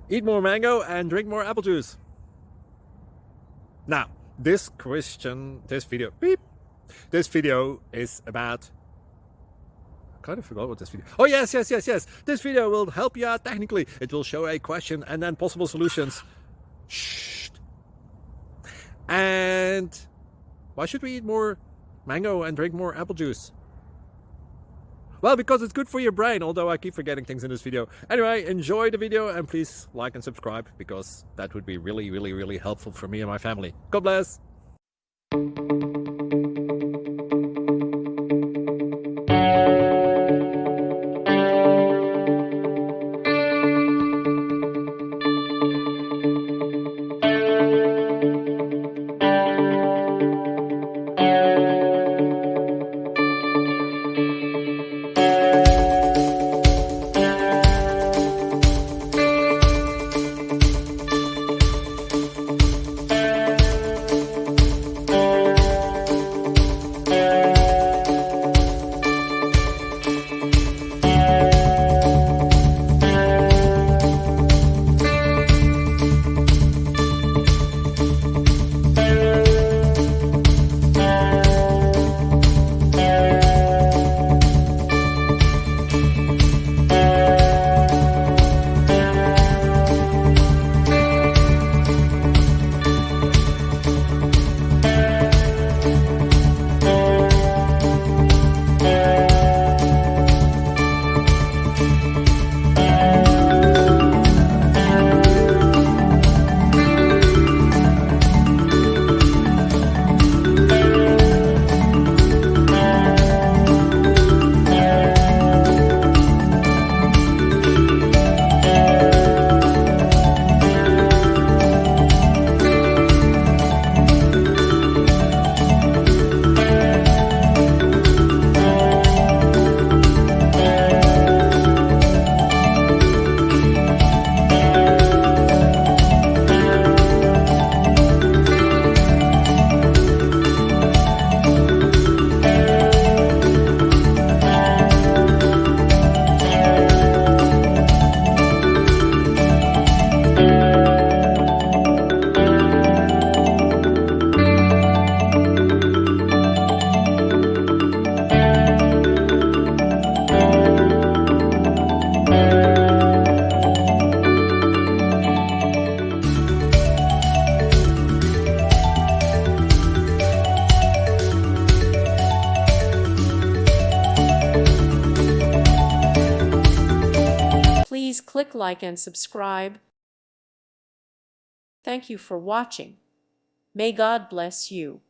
Eat more mango and drink more apple juice. Now, this video is about... I kind of forgot what this video... Oh, yes. This video will help you out technically. It will show a question and then possible solutions. Shh. And why should we eat more mango and drink more apple juice? Well, because it's good for your brain, although I keep forgetting things in this video. Anyway, enjoy the video and please like and subscribe, because that would be really helpful for me and my family. God bless! Please click like and subscribe. Thank you for watching. May God bless you.